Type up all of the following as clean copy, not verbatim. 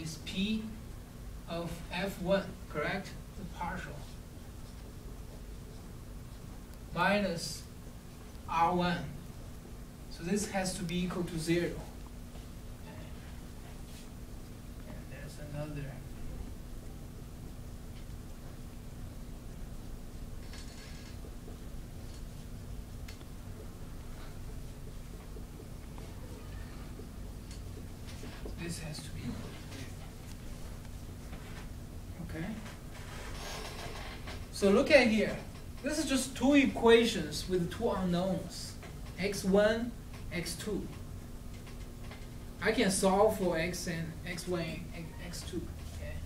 is P of F1, correct? The partial. Minus R1. So this has to be equal to 0. And there's another. This has to be equal to 0. Okay? So look at here. This is just two equations with two unknowns, x1, x2. I can solve for x and x1 and x2. Okay?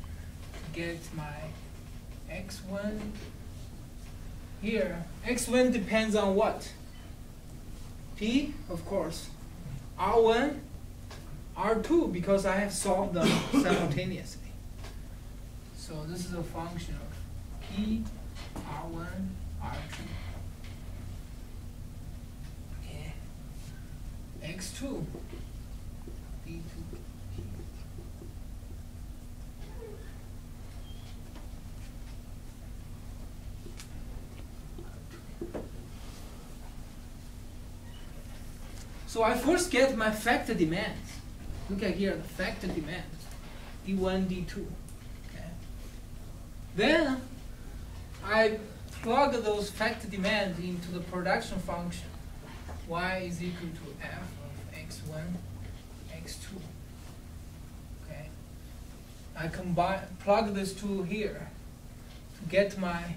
To get my x1 here. X1 depends on what? P, of course. R1, R2, because I have solved them simultaneously. So this is a function of P, R1, R2. Okay. X2, D2, P. So I first get my factor demand. Look at here, the factor demand, D1, D2. Okay. Then I plug those factor demand into the production function. Y is equal to f of x1, x2. Okay. I plug these two here to get my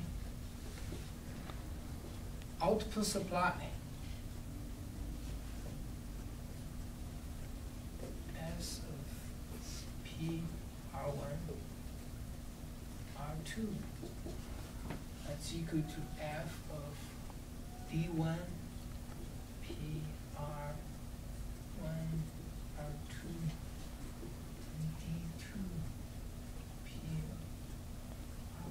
output supply. S of P R1, R2. That's equal to f of D1, P R1, R2, and D2, P R1.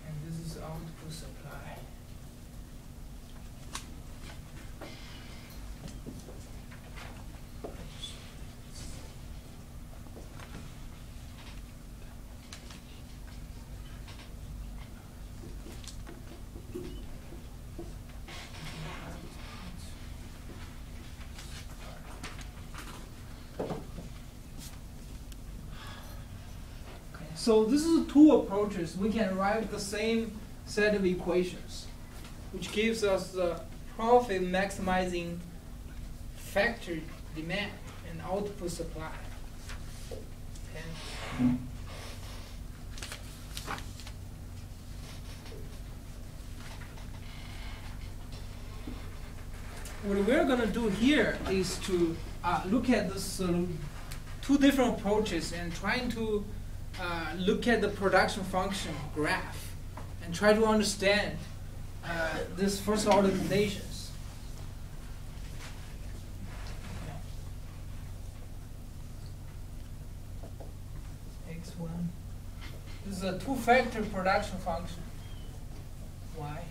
And this is output supply. So this is two approaches. We can write the same set of equations, which gives us the profit maximizing factor demand and output supply. Okay. What we're going to do here is to look at this two different approaches and trying to look at the production function graph and try to understand this first order conditions. X1. This is a two-factor production function. Y.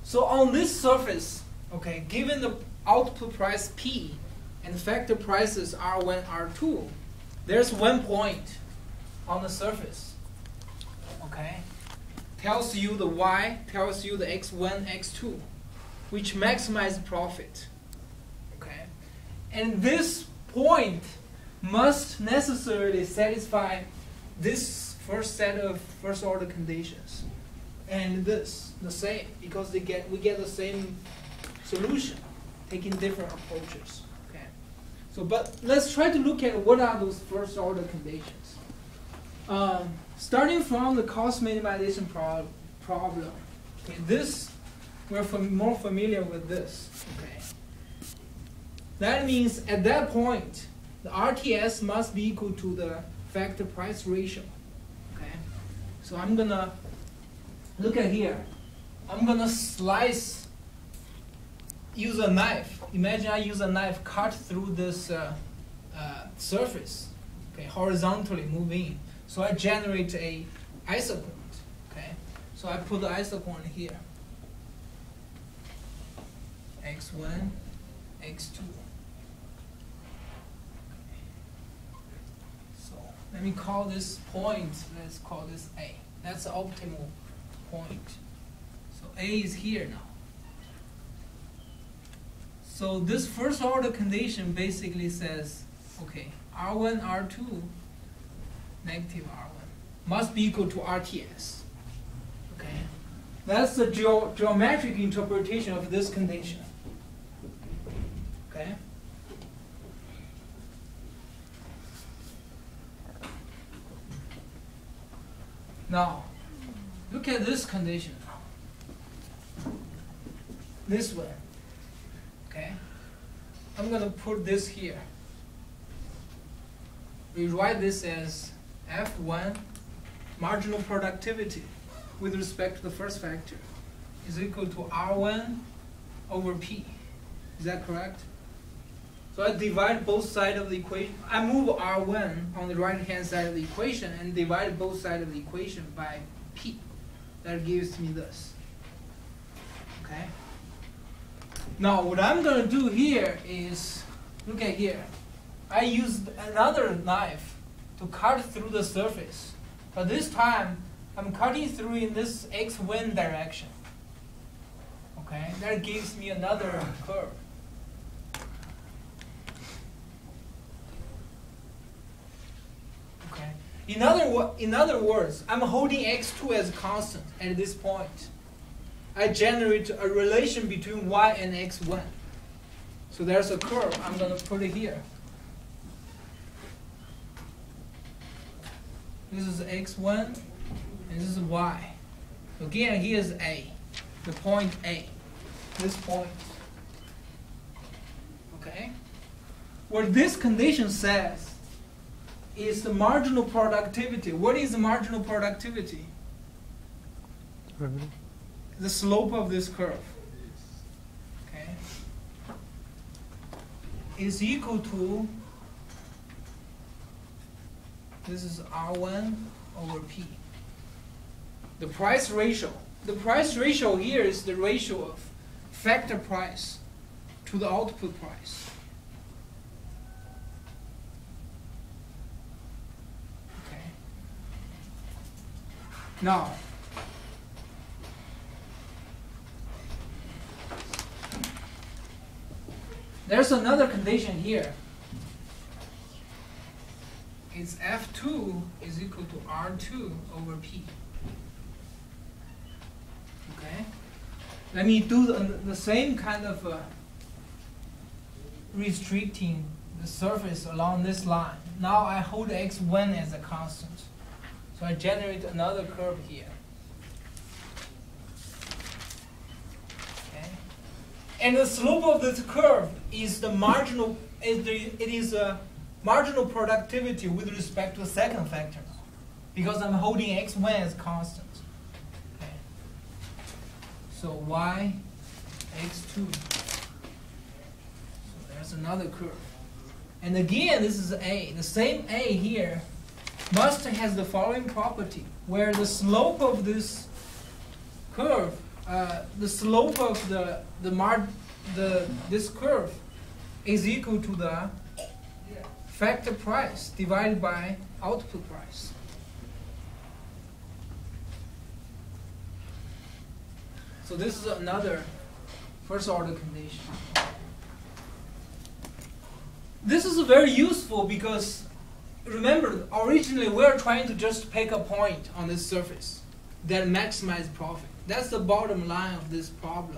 So on this surface, okay, given the output price P and factor prices R1, R2, there's one point on the surface, okay, tells you the Y, tells you the X1, X2, which maximize profit, okay, and this point must necessarily satisfy this first set of first order conditions. and this the same, because we get the same solution, taking different approaches. Okay. So, but let's try to look at what are those first order conditions. Starting from the cost minimization problem. Okay, this we're more familiar with this. Okay. That means at that point, the RTS must be equal to the factor price ratio. Okay. So I'm gonna look at here. I'm gonna slice. Use a knife. Imagine I use a knife, cut through this surface. Okay, horizontally move in. So I generate a isoquant. Okay. So I put the isoquant here. X1, X2. So let me call this point, let's call this A. That's the optimal point. So A is here now. So this first order condition basically says, okay, R1, R2, negative R1 must be equal to RTS. Okay. That's the geometric interpretation of this condition. Okay. Now, look at this condition. This way. Okay. I'm going to put this here. We write this as F1 marginal productivity with respect to the first factor is equal to R1 over P. Is that correct? So I divide both sides of the equation. I move R1 on the right-hand side of the equation and divide both sides of the equation by P. That gives me this. Okay? Now what I'm going to do here is, look at here. I used another knife to cut through the surface. But this time, I'm cutting through in this x1 direction. Okay? That gives me another curve. In other words, I'm holding x2 as constant at this point. I generate a relation between y and x1. So there's a curve. I'm going to put it here. This is x1, and this is y. Again, here's A, the point A, this point. Okay? What this condition says is the marginal productivity. What is the marginal productivity? The slope of this curve. Okay. Is equal to, this is R1 over P. The price ratio. The price ratio here is the ratio of factor price to the output price. Now, there's another condition here. It's F2 is equal to R2 over P. Okay? Let me do the same kind of restricting the surface along this line. Now I hold x1 as a constant. So I generate another curve here. Okay. And the slope of this curve is the marginal. It is a marginal productivity with respect to the second factor, because I'm holding x1 as constant. Okay. So y, x2. So there's another curve. And again, this is A. The same A here must has the following property, where the slope of this curve, the slope of this curve is equal to the factor price divided by output price. So this is another first order condition. This is very useful because remember, originally we are trying to just pick a point on this surface. that maximize profit. That's the bottom line of this problem.